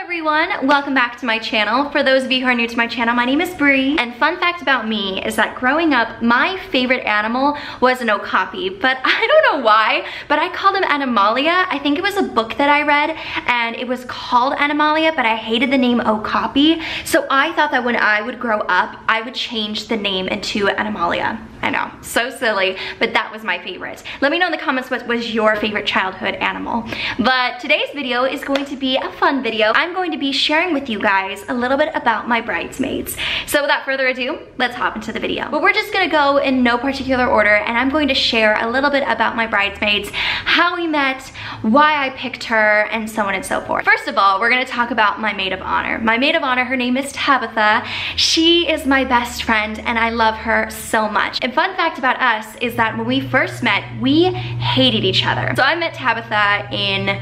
everyone, welcome back to my channel. For those of you who are new to my channel, my name is Bri, and fun fact about me is that growing up, my favorite animal was an okapi, but I don't know why, but I called him Animalia. I think it was a book that I read, and it was called Animalia, but I hated the name okapi, so I thought that when I would grow up, I would change the name into Animalia. I know, so silly, but that was my favorite. Let me know in the comments what was your favorite childhood animal. But today's video is going to be a fun video. I'm going to be sharing with you guys a little bit about my bridesmaids. So without further ado, let's hop into the video. But we're just gonna go in no particular order, and I'm going to share a little bit about my bridesmaids, how we met, why I picked her, and so on and so forth. First of all, we're gonna talk about my maid of honor. My maid of honor, her name is Tabitha. She is my best friend, and I love her so much. And fun fact about us is that when we first met, we hated each other. So I met Tabitha in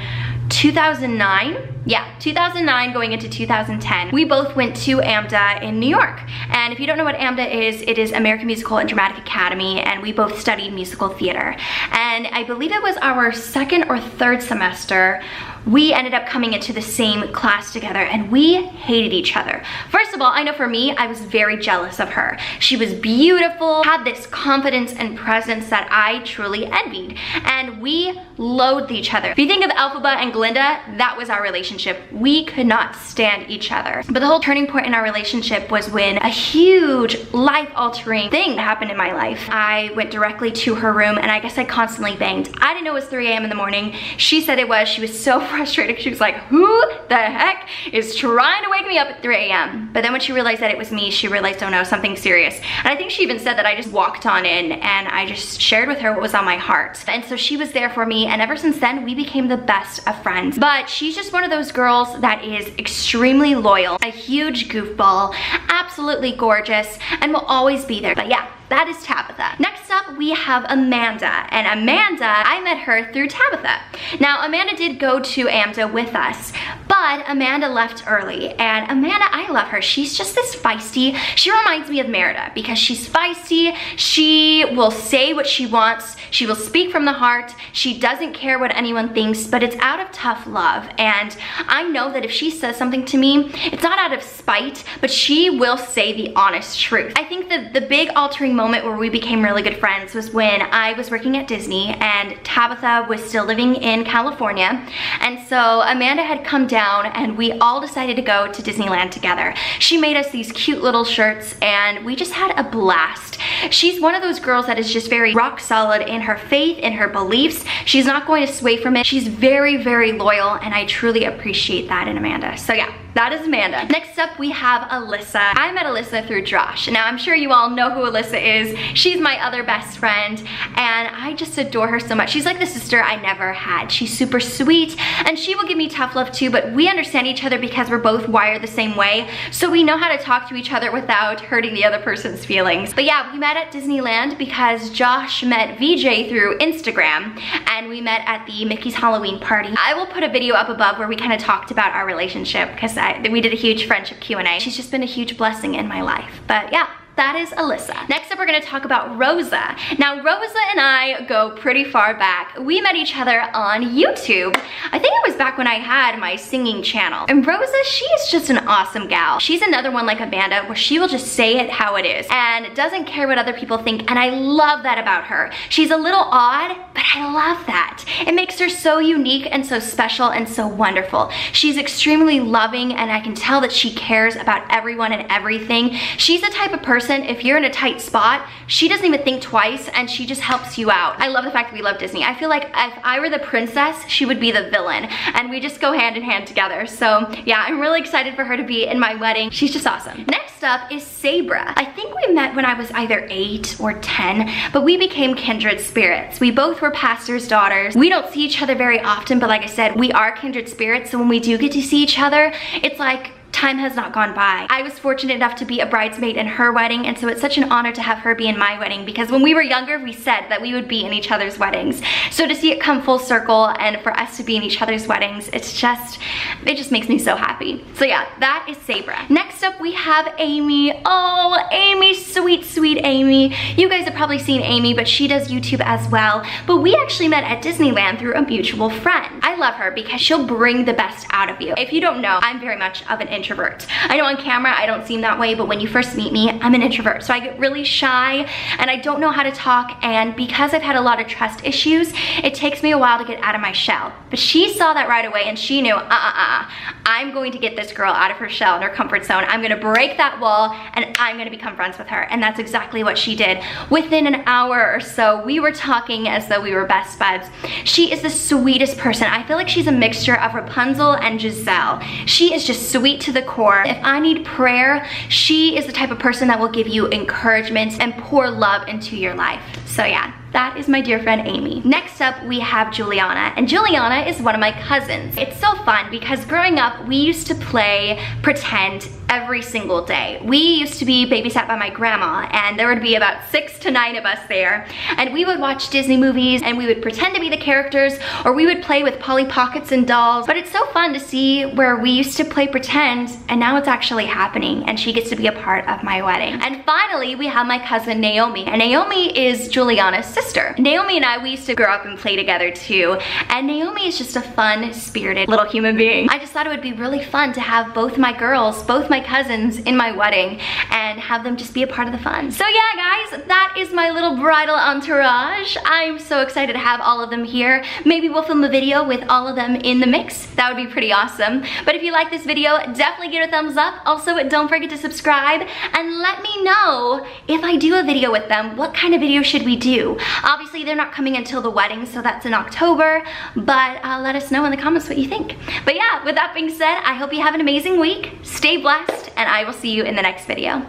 2009. Yeah, 2009 going into 2010. We both went to AMDA in New York. And if you don't know what AMDA is, it is American Musical and Dramatic Academy, and we both studied musical theater. And I believe it was our second or third semester, we ended up coming into the same class together, and we hated each other. First of all, I know for me, I was very jealous of her. She was beautiful, had this confidence and presence that I truly envied, and we loathed each other. If you think of Elphaba and Glinda, that was our relationship. We could not stand each other. But the whole turning point in our relationship was when a huge life-altering thing happened in my life. I went directly to her room, and I guess I constantly banged. I didn't know it was 3 a.m. in the morning. She said it was. She was so frustrated. She was like, who the heck is trying to wake me up at 3 a.m.? But then when she realized that it was me, she realized, oh no, something serious. And I think she even said that I just walked on in and I just shared with her what was on my heart. And so she was there for me, and ever since then, we became the best of friends. But she's just one of those girls that is extremely loyal, a huge goofball, absolutely gorgeous, and will always be there. But yeah, that is Tabitha. Next up, we have Amanda. And Amanda, I met her through Tabitha. Now, Amanda did go to AMDA with us, but Amanda left early. And Amanda, I love her. She's just this feisty. She reminds me of Merida because she's feisty. She will say what she wants. She will speak from the heart. She doesn't care what anyone thinks, but it's out of tough love. And I know that if she says something to me, it's not out of spite, but she will say the honest truth. I think that the big altering moment where we became really good friends was when I was working at Disney and Tabitha was still living in California. And so Amanda had come down and we all decided to go to Disneyland together. She made us these cute little shirts and we just had a blast. She's one of those girls that is just very rock solid in her faith, in her beliefs. She's not going to sway from it. She's very, very loyal, and I truly appreciate that in Amanda. So yeah, that is Amanda. Next up, we have Alyssa. I met Alyssa through Josh. Now, I'm sure you all know who Alyssa is. She's my other best friend, and I just adore her so much. She's like the sister I never had. She's super sweet, and she will give me tough love too, but we understand each other because we're both wired the same way, so we know how to talk to each other without hurting the other person's feelings. But yeah, we met at Disneyland because Josh met VJ through Instagram, and we met at the Mickey's Halloween party. I will put a video up above where we kind of talked about our relationship because we did a huge friendship Q&A. She's just been a huge blessing in my life. But yeah, that is Alyssa. Next up, we're gonna talk about Rosa. Now, Rosa and I go pretty far back. We met each other on YouTube. I think it was back when I had my singing channel. And Rosa, she is just an awesome gal. She's another one like Amanda where she will just say it how it is and doesn't care what other people think, and I love that about her. She's a little odd, but I love that. It makes her so unique and so special and so wonderful. She's extremely loving, and I can tell that she cares about everyone and everything. She's the type of person, if you're in a tight spot, she doesn't even think twice and she just helps you out. I love the fact that we love Disney. I feel like if I were the princess, she would be the villain, and we just go hand in hand together. So yeah, I'm really excited for her to be in my wedding. She's just awesome. Next up is Sabra. I think we met when I was either 8 or 10, but we became kindred spirits. We both were pastors' daughters. We don't see each other very often, but like I said, we are kindred spirits, so when we do get to see each other, it's like time has not gone by. I was fortunate enough to be a bridesmaid in her wedding, and so it's such an honor to have her be in my wedding, because when we were younger, we said that we would be in each other's weddings. So to see it come full circle and for us to be in each other's weddings, it just makes me so happy. So yeah, that is Sabra. Next up, we have Amy. Oh, Amy, sweet, sweet Amy. You guys have probably seen Amy, but she does YouTube as well. But we actually met at Disneyland through a mutual friend. I love her because she'll bring the best out of you. If you don't know, I'm very much of an introvert. I know on camera I don't seem that way, but when you first meet me, I'm an introvert. So I get really shy and I don't know how to talk, and because I've had a lot of trust issues, it takes me a while to get out of my shell. But she saw that right away and she knew, I'm going to get this girl out of her shell and her comfort zone. I'm gonna break that wall and I'm gonna become friends with her. And that's exactly what she did. Within an hour or so, we were talking as though we were best buds. She is the sweetest person. I feel like she's a mixture of Rapunzel and Giselle. She is just sweet to the core. If I need prayer, she is the type of person that will give you encouragement and pour love into your life. So yeah, that is my dear friend Amy. Next up, we have Juliana, and Juliana is one of my cousins. It's so fun because growing up, we used to play pretend every single day. We used to be babysat by my grandma, and there would be about 6 to 9 of us there, and we would watch Disney movies and we would pretend to be the characters, or we would play with Polly Pockets and dolls. But it's so fun to see where we used to play pretend and now it's actually happening, and she gets to be a part of my wedding. And finally, we have my cousin Naomi, and Naomi is Juliana's sister. Naomi and I, we used to grow up and play together too, and Naomi is just a fun, spirited little human being. I just thought it would be really fun to have both my girls, both my cousins in my wedding, and have them just be a part of the fun. So yeah, guys, that is my little bridal entourage. I'm so excited to have all of them here. Maybe we'll film a video with all of them in the mix. That would be pretty awesome. But if you like this video, definitely give it a thumbs up. Also, don't forget to subscribe and let me know if I do a video with them, what kind of video should we do? Obviously, they're not coming until the wedding, so that's in October, but let us know in the comments what you think. But yeah, with that being said, I hope you have an amazing week. Stay blessed, and I will see you in the next video.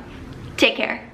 Take care.